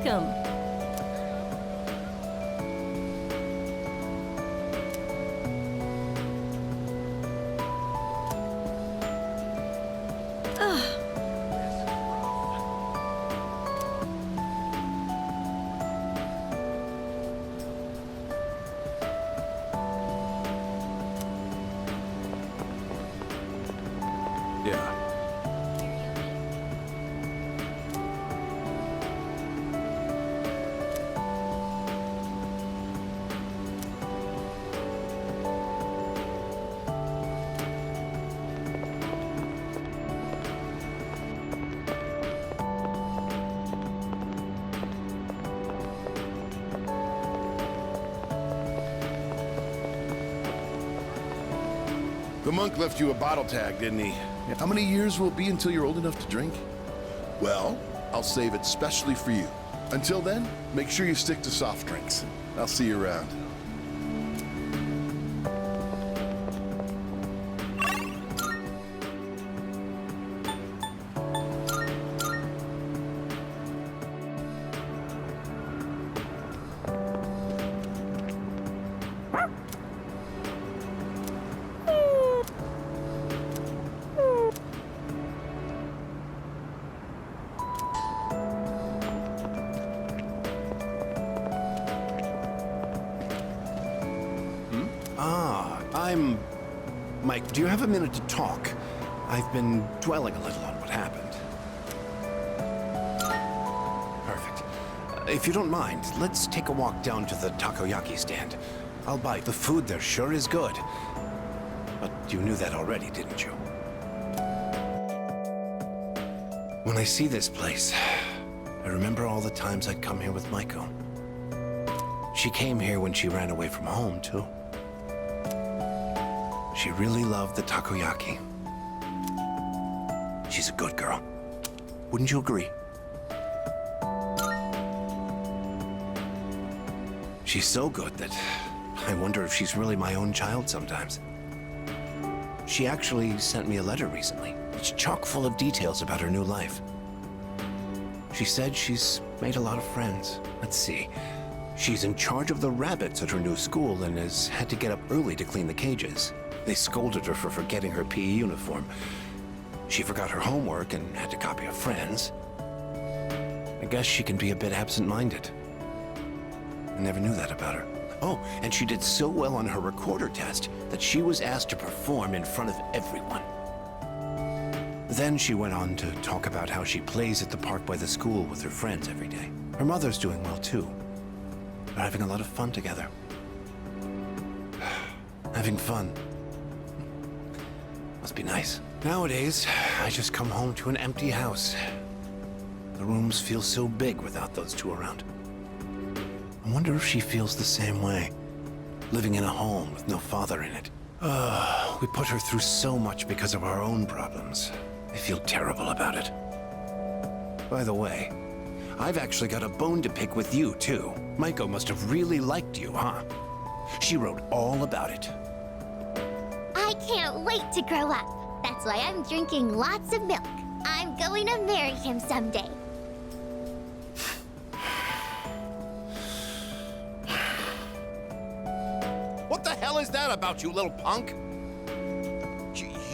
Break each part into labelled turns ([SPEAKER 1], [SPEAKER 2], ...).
[SPEAKER 1] welcome.
[SPEAKER 2] Yeah.
[SPEAKER 3] The monk left you a bottle tag, didn't he? How many years will it be until you're old enough to drink? Well, I'll save it specially for you. Until then, make sure you stick to soft drinks. I'll see you around.
[SPEAKER 4] Mike, do you have a minute to talk? I've been dwelling a little on what happened. Perfect. If you don't mind, let's take a walk down to the takoyaki stand. I'll buy. The food there sure is good. But you knew that already, didn't you? When I see this place, I remember all the times I'd come here with Maiko. She came here when she ran away from home, too. She really loved the takoyaki. She's a good girl. Wouldn't you agree? She's so good that I wonder if she's really my own child sometimes. She actually sent me a letter recently. It's chock full of details about her new life. She said she's made a lot of friends. Let's see. She's in charge of the rabbits at her new school and has had to get up early to clean the cages. They scolded her for forgetting her PE uniform. She forgot her homework and had to copy a friend's. I guess she can be a bit absent-minded. I never knew that about her. Oh, and she did so well on her recorder test that she was asked to perform in front of everyone. Then she went on to talk about how she plays at the park by the school with her friends every day. Her mother's doing well, too. They're having a lot of fun together. Having fun. Must be nice. Nowadays, I just come home to an empty house. The rooms feel so big without those two around. I wonder if she feels the same way, living in a home with no father in it. We put her through so much because of our own problems. I feel terrible about it. By the way, I've actually got a bone to pick with you, too. Maiko must have really liked you, huh? She wrote all about it.
[SPEAKER 5] I can't wait to grow up. That's why I'm drinking lots of milk. I'm going to marry him someday.
[SPEAKER 4] What the hell is that about, you little punk?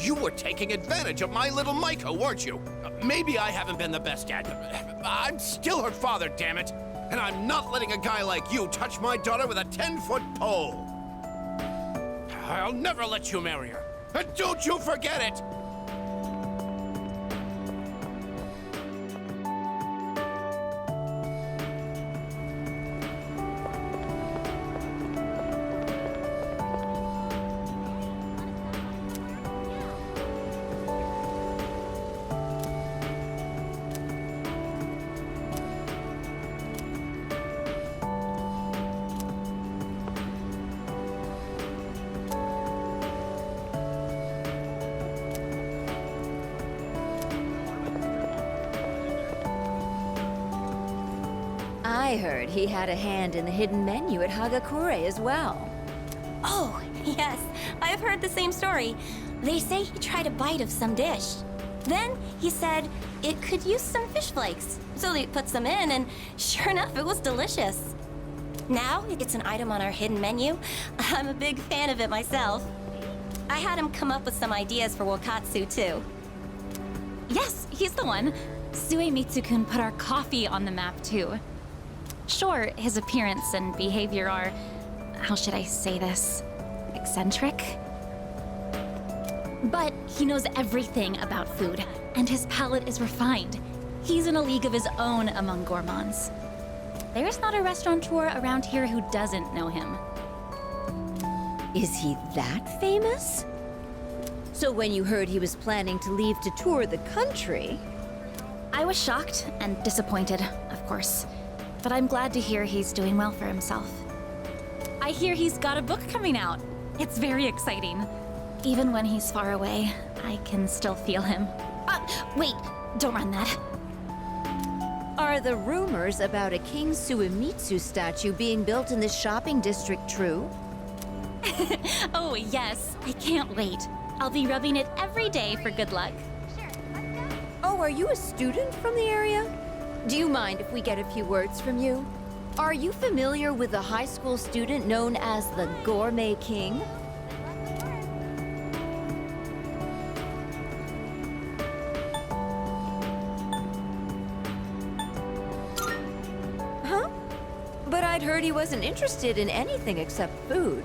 [SPEAKER 4] You were taking advantage of my little Maiko, weren't you? Maybe I haven't been the best dad, but I'm still her father, damn it. And I'm not letting a guy like you touch my daughter with a 10-foot pole. I'll never let you marry her. And don't you forget it!
[SPEAKER 1] I heard he had a hand in the hidden menu at Hagakure as well.
[SPEAKER 6] Oh, yes. I've heard the same story. They say he tried a bite of some dish.
[SPEAKER 2] Then he said it could use some fish flakes. So he put some in, and sure enough, it was delicious. Now it's an item on our hidden menu. I'm a big fan of it myself. I had him come up with some ideas for Wakatsu, too.
[SPEAKER 6] Yes, he's the one. Suemitsu-kun put our coffee on the map, too. Sure, his appearance and behavior are, how should I say this, eccentric? But he knows everything about food, and his palate is refined. He's in a league of his own among gourmands. There's not a restaurateur around here who doesn't know him.
[SPEAKER 1] Is he that famous? So when you heard he was planning to leave to tour the country...
[SPEAKER 6] I was shocked and disappointed, of course. But I'm glad to hear he's doing well for himself. I hear he's got a book coming out. It's very exciting. Even when he's far away, I can still feel him. Wait, don't run that.
[SPEAKER 1] Are the rumors about a King Suemitsu statue being built in this shopping district true?
[SPEAKER 6] Oh, yes. I can't wait. I'll be rubbing it every day for good luck.
[SPEAKER 1] Oh, are you a student from the area? Do you mind if we get a few words from you? Are you familiar with a high school student known as the Gourmet King? Huh? But I'd heard he wasn't interested in anything except food.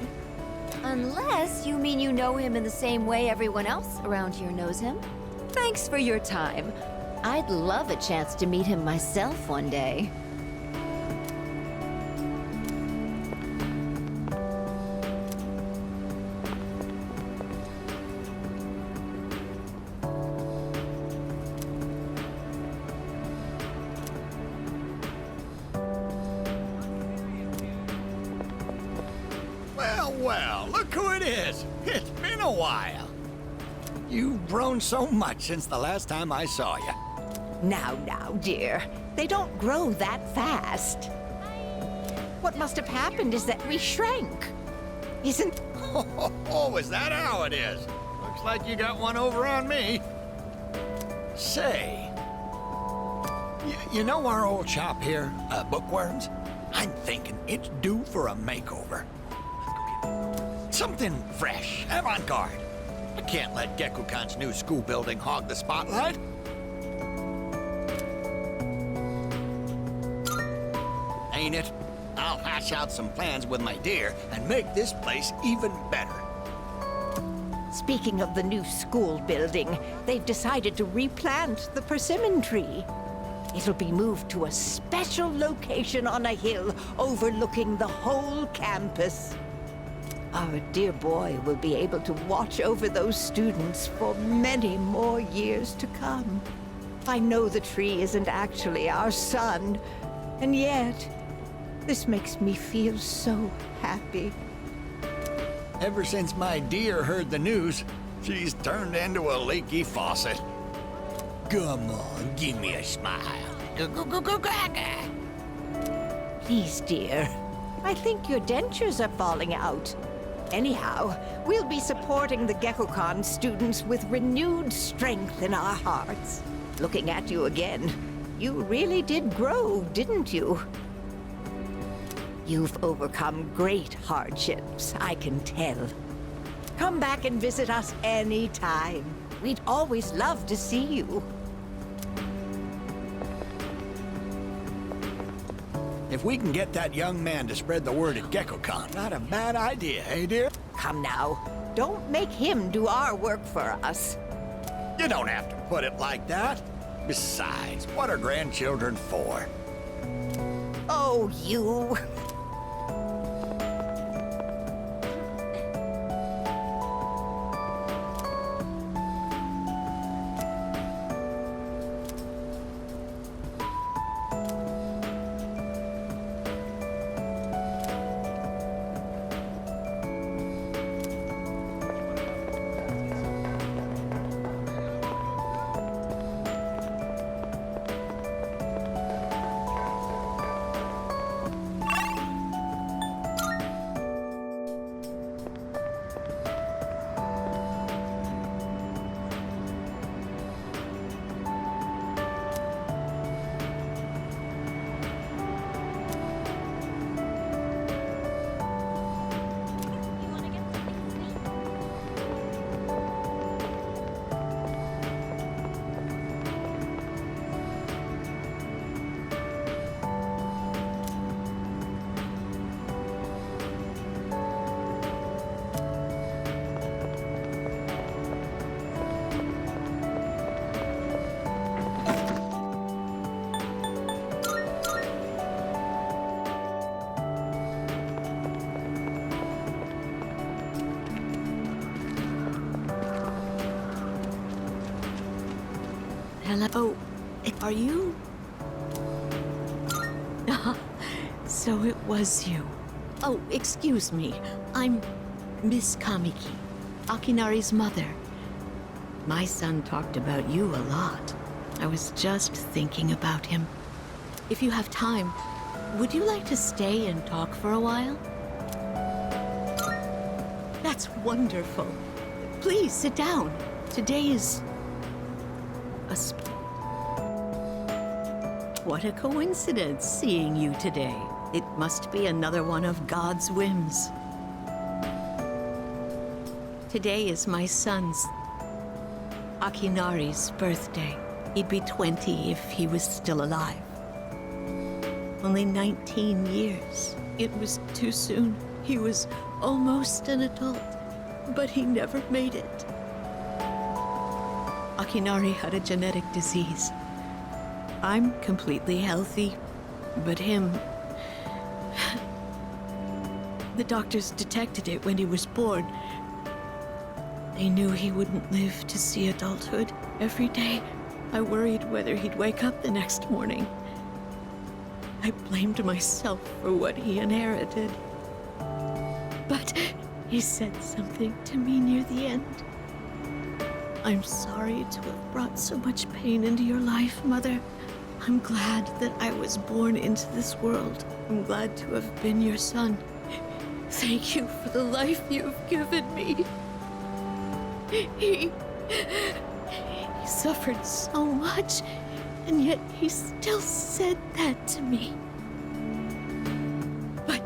[SPEAKER 1] Unless you mean you know him in the same way everyone else around here knows him. Thanks for your time. I'd love a chance to meet him myself one day.
[SPEAKER 7] Well, look who it is. It's been a while. You've grown so much since the last time I saw you.
[SPEAKER 8] Now, dear. They don't grow that fast. What must have happened is that we shrank. Isn't...
[SPEAKER 7] Oh, is that how it is? Looks like you got one over on me. Say, you know our old shop here, Bookworms? I'm thinking it's due for a makeover. Something fresh, avant-garde. I can't let Gekukan's new school building hog the spotlight. Ain't it? I'll hash out some plans with my dear and make this place even better.
[SPEAKER 8] Speaking of the new school building, they've decided to replant the persimmon tree. It'll be moved to a special location on a hill overlooking the whole campus. Our dear boy will be able to watch over those students for many more years to come. I know the tree isn't actually our son, and yet, this makes me feel so happy.
[SPEAKER 7] Ever since my dear heard the news, she's turned into a leaky faucet. Come on, give me a smile.
[SPEAKER 8] Please, dear. I think your dentures are falling out. Anyhow, we'll be supporting the Gekukan students with renewed strength in our hearts. Looking at you again, you really did grow, didn't you? You've overcome great hardships, I can tell. Come back and visit us any time. We'd always love to see you.
[SPEAKER 7] If we can get that young man to spread the word at Gekukan, not a bad idea, eh, dear?
[SPEAKER 8] Come now, don't make him do our work for us.
[SPEAKER 7] You don't have to put it like that. Besides, what are grandchildren for?
[SPEAKER 8] Oh, you. Hello. Oh, are you? So it was you. Oh, excuse me. I'm Miss Kamiki, Akinari's mother. My son talked about you a lot. I was just thinking about him. If you have time, would you like to stay and talk for a while? That's wonderful. Please sit down. Today is what a coincidence seeing you today. It must be another one of God's whims. Today is my son's, Akinari's, birthday. He'd be 20 if he was still alive. Only 19 years. It was too soon. He was almost an adult, but he never made it. Akinari had a genetic disease. I'm completely healthy, but him... The doctors detected it when he was born. They knew he wouldn't live to see adulthood. Every day, I worried whether he'd wake up the next morning. I blamed myself for what he inherited. But he said something to me near the end. I'm sorry to have brought so much pain into your life, Mother. I'm glad that I was born into this world. I'm glad to have been your son. Thank you for the life you've given me. He suffered so much, and yet he still said that to me. But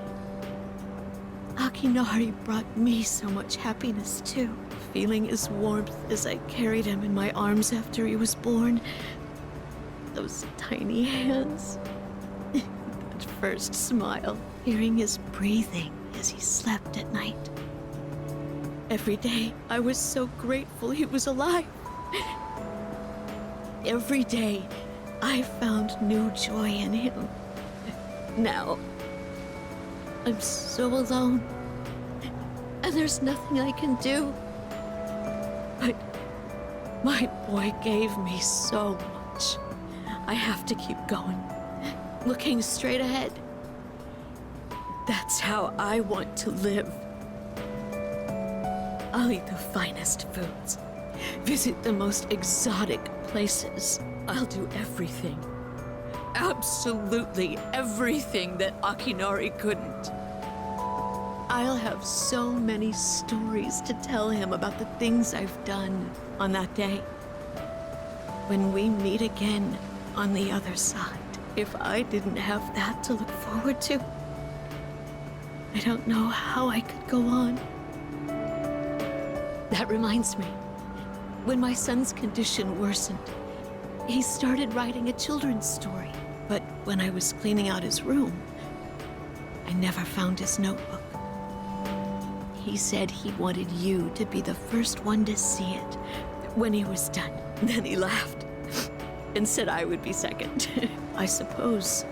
[SPEAKER 8] Akinari brought me so much happiness too. Feeling his warmth as I carried him in my arms after he was born. Those tiny hands. That first smile. Hearing his breathing as he slept at night. Every day, I was so grateful he was alive. Every day, I found new joy in him. Now, I'm so alone. And there's nothing I can do. But my boy gave me so much. I have to keep going, looking straight ahead. That's how I want to live. I'll eat the finest foods, visit the most exotic places. I'll do everything, absolutely everything that Akinari couldn't. I'll have so many stories to tell him about the things I've done on that day. When we meet again on the other side, if I didn't have that to look forward to, I don't know how I could go on. That reminds me, when my son's condition worsened, he started writing a children's story. But when I was cleaning out his room, I never found his notebook. He said he wanted you to be the first one to see it when he was done. Then he laughed and said I would be second. I suppose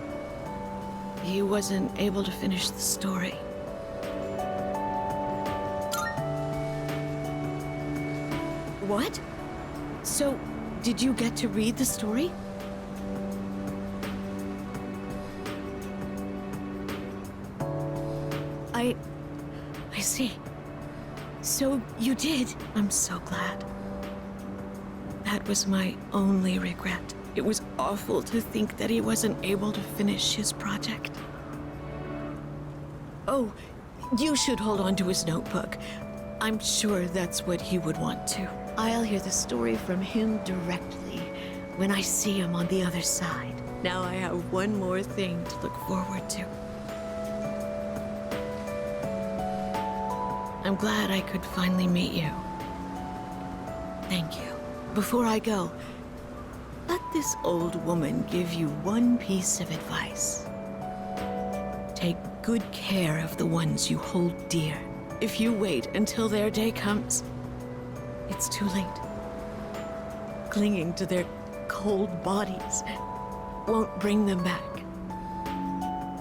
[SPEAKER 8] he wasn't able to finish the story. What? So, did you get to read the story? I see. So, you did. I'm so glad. That was my only regret. It was awful to think that he wasn't able to finish his project. Oh, you should hold on to his notebook. I'm sure that's what he would want to. I'll hear the story from him directly when I see him on the other side. Now I have one more thing to look forward to. I'm glad I could finally meet you. Thank you. Before I go, let this old woman give you one piece of advice. Take good care of the ones you hold dear. If you wait until their day comes, it's too late. Clinging to their cold bodies won't bring them back.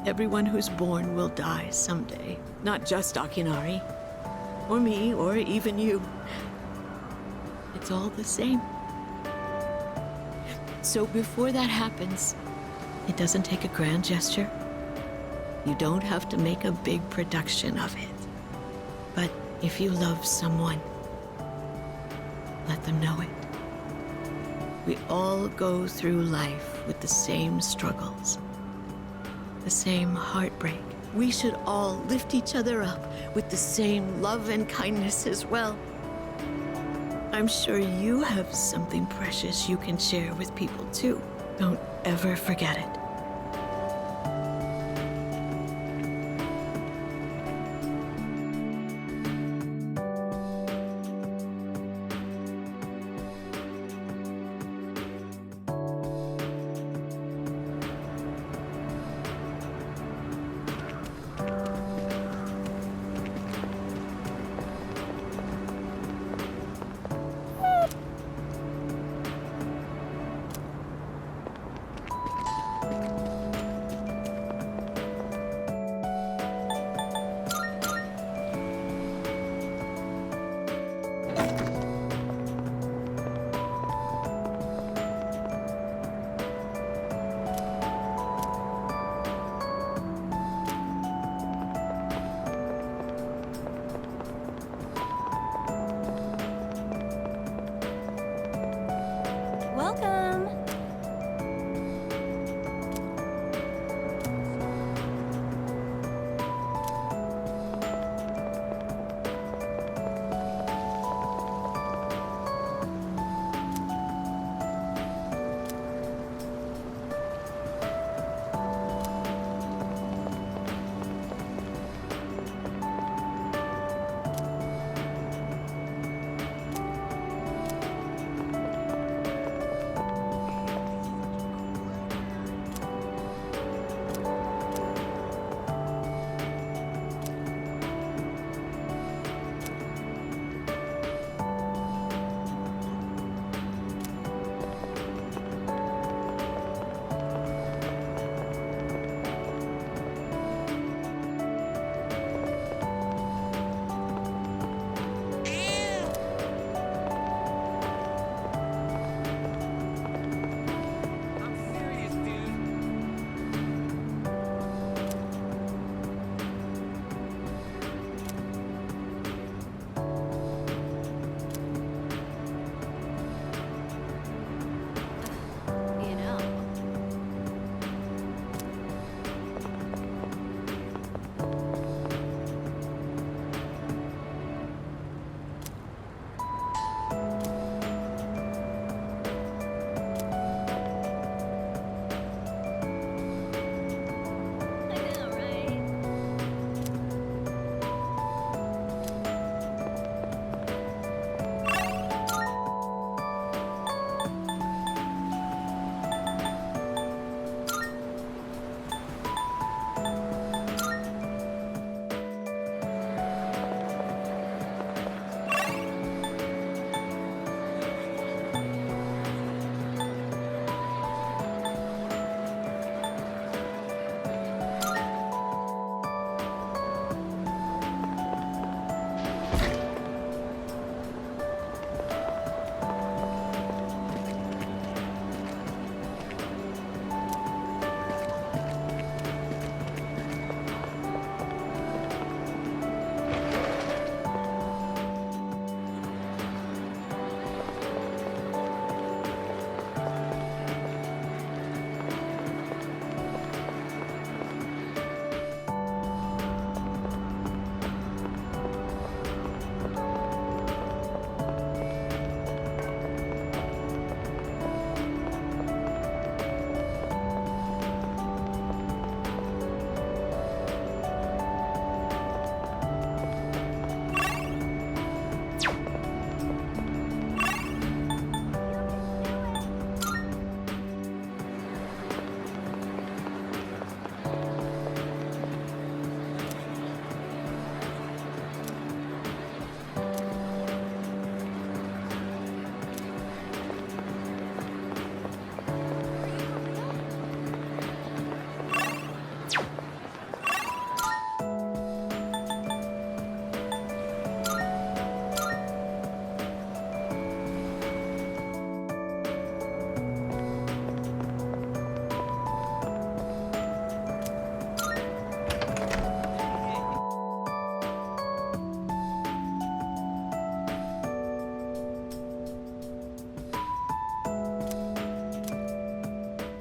[SPEAKER 8] Everyone who's born will die someday. Not just Akinari, or me, or even you. It's all the same.
[SPEAKER 9] So before that happens, it doesn't take a grand gesture. You don't have to make a big production of it. But if you love someone, let them know it. We all go through life with the same struggles, the same heartbreak. We should all lift each other up with the same love and kindness as well. I'm sure you have something precious you can share with people too. Don't ever forget it.
[SPEAKER 2] Welcome.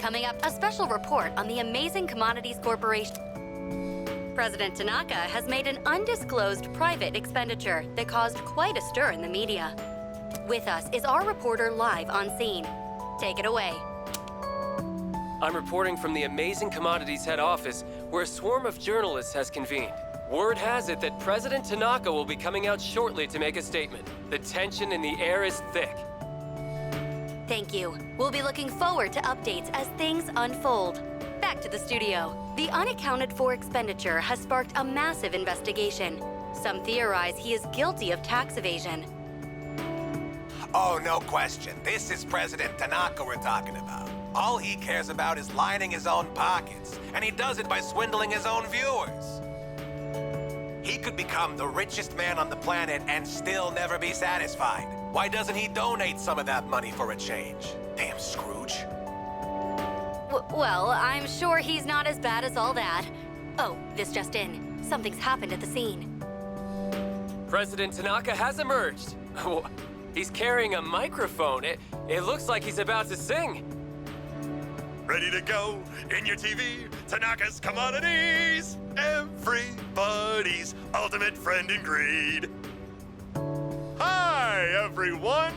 [SPEAKER 10] Coming up, a special report on the Amazing Commodities Corporation. President Tanaka has made an undisclosed private expenditure that caused quite a stir in the media. With us is our reporter live on scene. Take it away.
[SPEAKER 11] I'm reporting from the Amazing Commodities head office, where a swarm of journalists has convened. Word has it that President Tanaka will be coming out shortly to make a statement. The tension in the air is thick.
[SPEAKER 10] Thank you. We'll be looking forward to updates as things unfold. Back to the studio. The unaccounted for expenditure has sparked a massive investigation. Some theorize he is guilty of tax evasion.
[SPEAKER 4] Oh, no question. This is President Tanaka we're talking about. All he cares about is lining his own pockets, and he does it by swindling his own viewers. He could become the richest man on the planet and still never be satisfied. Why doesn't he donate some of that money for a change? Damn Scrooge.
[SPEAKER 10] Well, I'm sure he's not as bad as all that. Oh, this just in. Something's happened at the scene.
[SPEAKER 11] President Tanaka has emerged. He's carrying a microphone. It looks like he's about to sing.
[SPEAKER 12] Ready to go in your TV? Tanaka's Commodities! Everybody's ultimate friend in greed. Hi, everyone!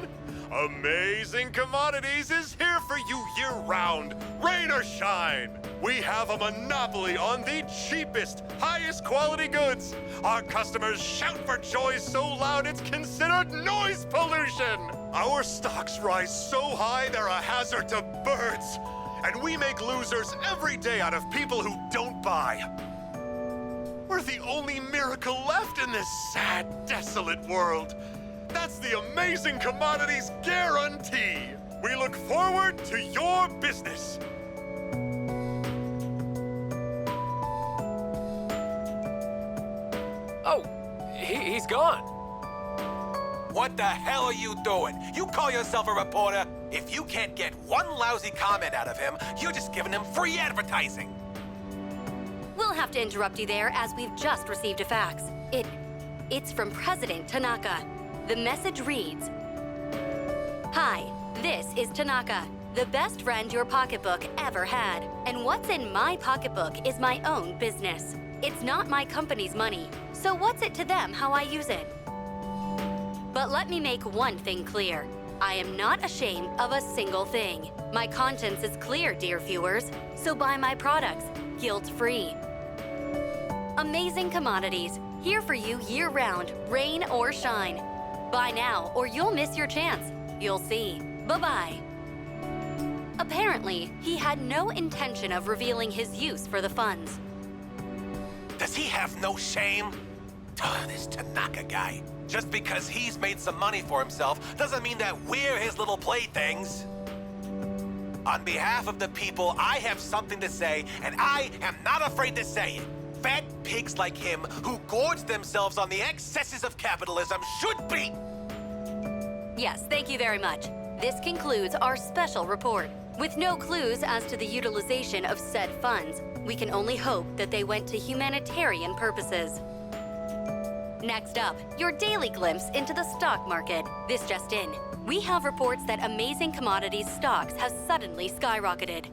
[SPEAKER 12] Amazing Commodities is here for you year-round, rain or shine. We have a monopoly on the cheapest, highest quality goods. Our customers shout for joy so loud it's considered noise pollution. Our stocks rise so high they're a hazard to birds. And we make losers every day out of people who don't buy. We're the only miracle left in this sad, desolate world. That's the Amazing Commodities guarantee. We look forward to your business.
[SPEAKER 11] Oh, he's gone.
[SPEAKER 4] What the hell are you doing? You call yourself a reporter? If you can't get one lousy comment out of him, you're just giving him free advertising.
[SPEAKER 10] We'll have to interrupt you there as we've just received a fax. It's from President Tanaka. The message reads, "Hi, this is Tanaka, the best friend your pocketbook ever had. And what's in my pocketbook is my own business. It's not my company's money, so what's it to them how I use it? But let me make one thing clear. I am not ashamed of a single thing. My conscience is clear, dear viewers, so buy my products, guilt-free. Amazing Commodities, here for you year-round, rain or shine. Buy now, or you'll miss your chance. You'll see. Bye-bye." Apparently, he had no intention of revealing his use for the funds.
[SPEAKER 4] Does he have no shame? This Tanaka guy. Just because he's made some money for himself doesn't mean that we're his little playthings. On behalf of the people, I have something to say, and I am not afraid to say it. Fat pigs like him who gorge themselves on the excesses of capitalism should be...
[SPEAKER 10] Yes, thank you very much. This concludes our special report. With no clues as to the utilization of said funds, we can only hope that they went to humanitarian purposes. Next up, your daily glimpse into the stock market. This just in. We have reports that Amazing Commodities stocks have suddenly skyrocketed.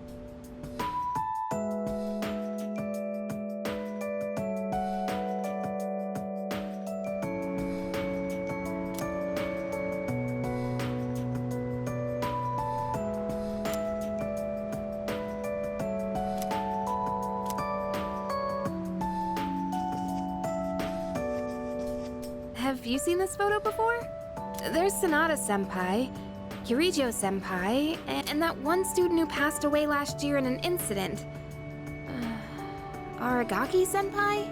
[SPEAKER 13] Have you seen this photo before? There's Sanada-senpai, Kirijo-senpai, and that one student who passed away last year in an incident. Aragaki-senpai?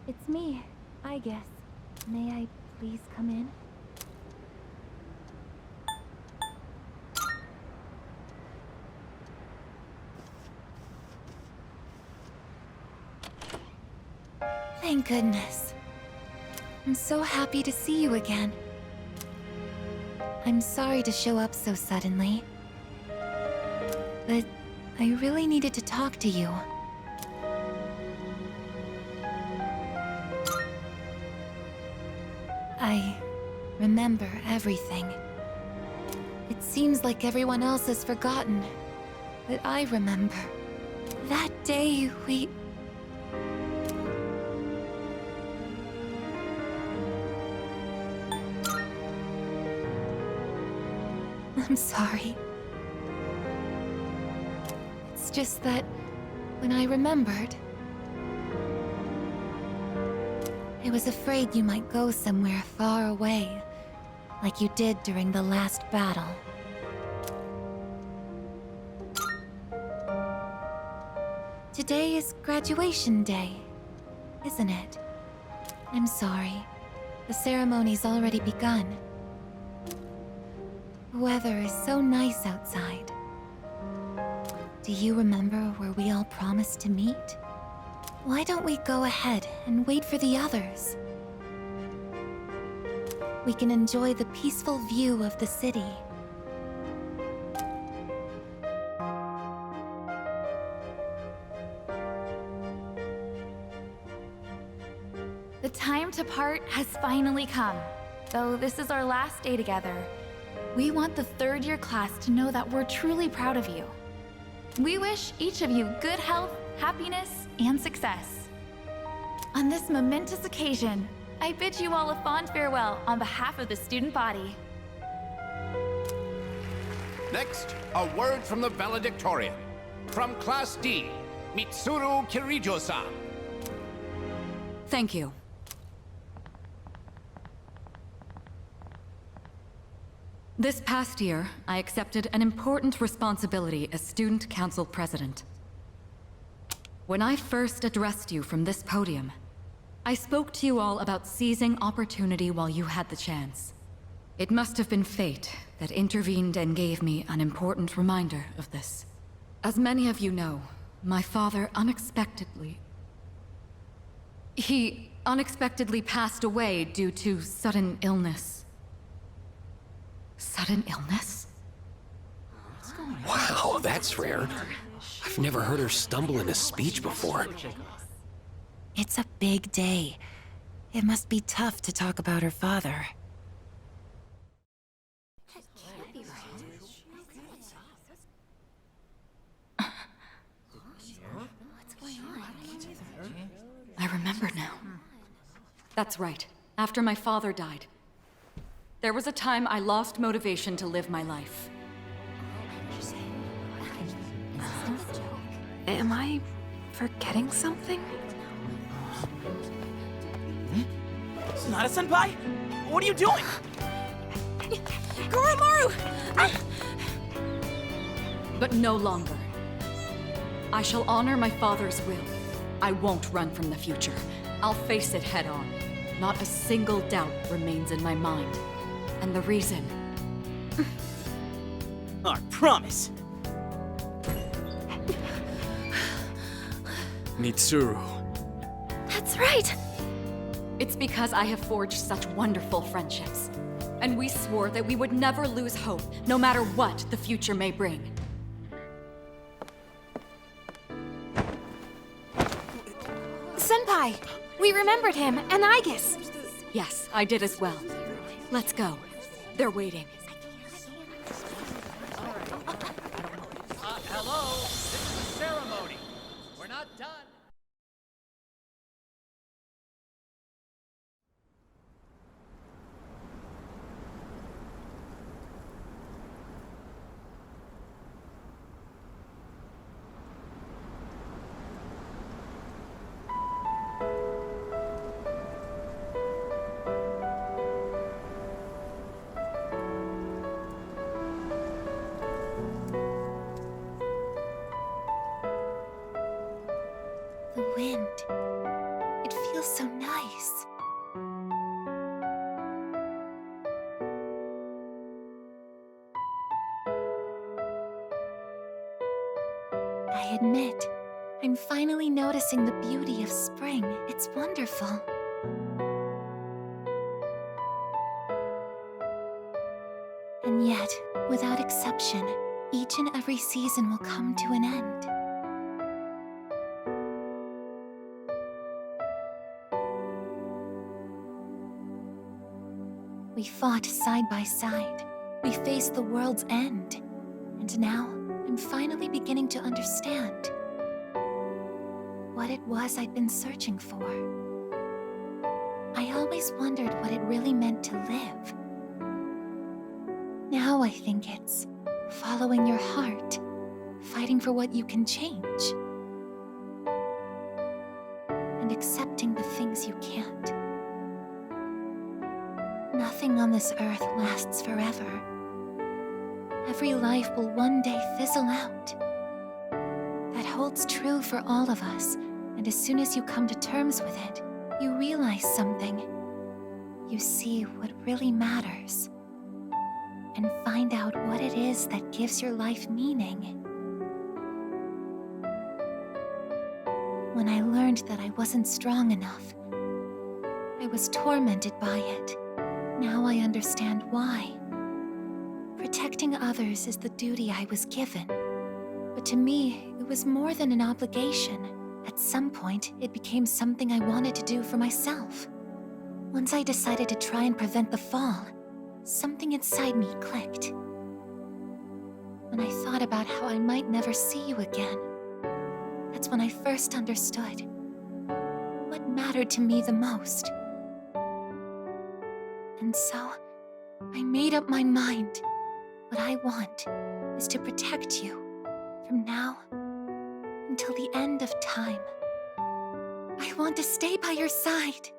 [SPEAKER 6] It's me, I guess. May I please come in? Thank goodness. I'm so happy to see you again. I'm sorry to show up so suddenly, but I really needed to talk to you. I remember everything. It seems like everyone else has forgotten, but I remember. That day we... I'm sorry. It's just that when I remembered, I was afraid you might go somewhere far away, like you did during the last battle. Today is graduation day, isn't it? I'm sorry. The ceremony's already begun. The weather is so nice outside. Do you remember where we all promised to meet? Why don't we go ahead and wait for the others? We can enjoy the peaceful view of the city. The time to part has finally come. Though this is our last day together, we want the third-year class to know that we're truly proud of you. We wish each of you good health, happiness, and success. On this momentous occasion, I bid you all a fond farewell on behalf of the student body.
[SPEAKER 4] Next, a word from the valedictorian. From Class D, Mitsuru Kirijo-san.
[SPEAKER 10] Thank you. This past year, I accepted an important responsibility as Student Council President. When I first addressed you from this podium, I spoke to you all about seizing opportunity while you had the chance. It must have been fate that intervened and gave me an important reminder of this. As many of you know, my father He unexpectedly passed away due to sudden illness. Sudden illness?
[SPEAKER 4] Wow, that's rare. I've never heard her stumble in a speech before.
[SPEAKER 6] It's a big day. It must be tough to talk about her father.
[SPEAKER 10] I remember now. That's right. After my father died, there was a time I lost motivation to live my life.
[SPEAKER 13] Am I forgetting something?
[SPEAKER 14] Sonata-senpai? What are you doing?
[SPEAKER 10] Goromaru! But no longer. I shall honor my father's will. I won't run from the future. I'll face it head on. Not a single doubt remains in my mind. And the reason...
[SPEAKER 14] I promise.
[SPEAKER 11] Mitsuru.
[SPEAKER 10] That's right! It's because I have forged such wonderful friendships. And we swore that we would never lose hope, no matter what the future may bring.
[SPEAKER 13] Senpai! We remembered him, and Aigis!
[SPEAKER 10] Yes, I did as well. Let's go. They're waiting.
[SPEAKER 7] Hello, this is a ceremony. We're not done.
[SPEAKER 6] The wind. It feels feels so nice. I admit, I'm finally noticing the beauty of spring. It's wonderful. And yet, without exception, each and every season will come to an end. We fought side by side. We faced the world's end. And now, I'm finally beginning to understand what it was I'd been searching for. I always wondered what it really meant to live. Now I think it's following your heart, fighting for what you can change, and accepting the things you can't. Nothing on this earth lasts forever. Every life will one day fizzle out. That holds true for all of us, and as soon as you come to terms with it, you realize something. You see what really matters, and find out what it is that gives your life meaning. When I learned that I wasn't strong enough, I was tormented by it. Now I understand why. Protecting others is the duty I was given. But to me, it was more than an obligation. At some point, it became something I wanted to do for myself. Once I decided to try and prevent the fall, something inside me clicked. When I thought about how I might never see you again, that's when I first understood what mattered to me the most. And so, I made up my mind. What I want is to protect you from now until the end of time. I want to stay by your side.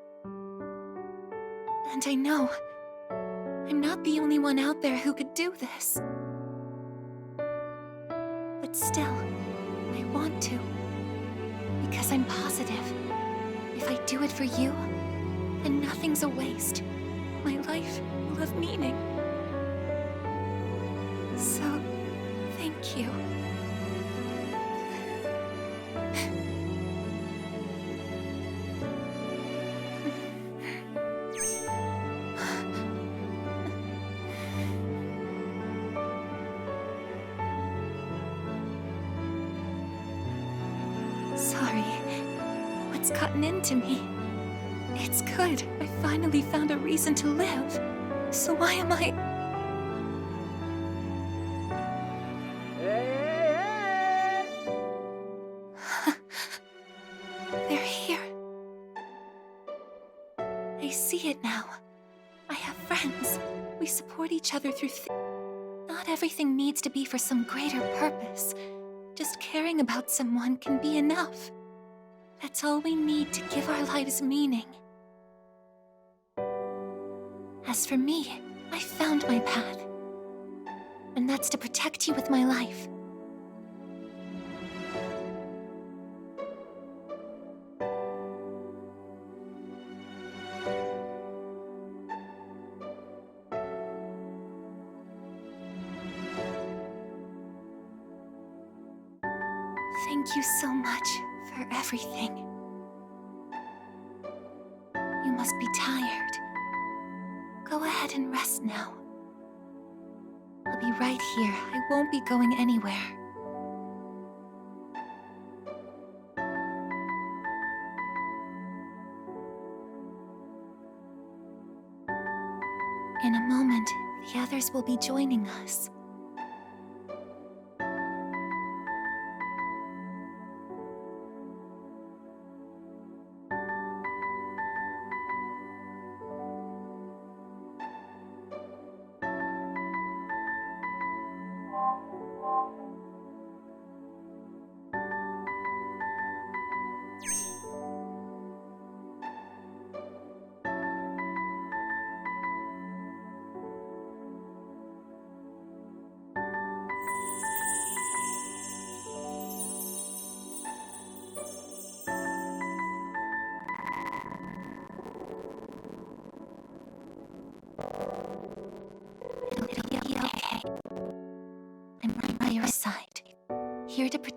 [SPEAKER 6] And I know I'm not the only one out there who could do this. But still, I want to. Because I'm positive, if I do it for you, then nothing's a waste. My life will have meaning. So, thank you. Sorry. What's gotten into me? It's good. I finally found a reason to live. So why am I... They're here. I see it now. I have friends. We support each other through Not everything needs to be for some greater purpose. Just caring about someone can be enough. That's all we need to give our lives meaning. As for me, I found my path. And that's to protect you with my life. Thank you so much for everything. You must be tired. Go ahead and rest now. I'll be right here. I won't be going anywhere. In a moment, the others will be joining us.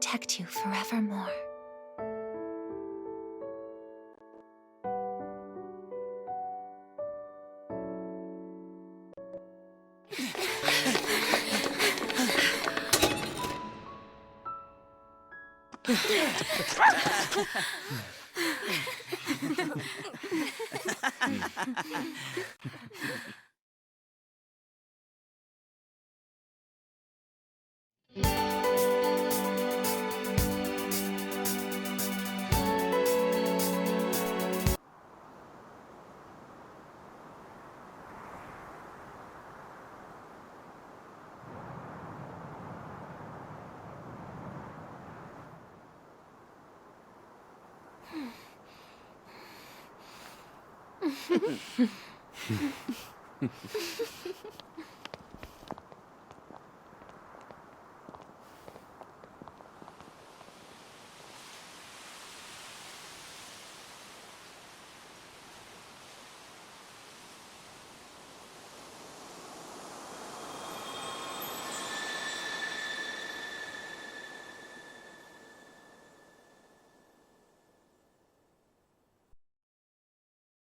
[SPEAKER 2] protect you forevermore.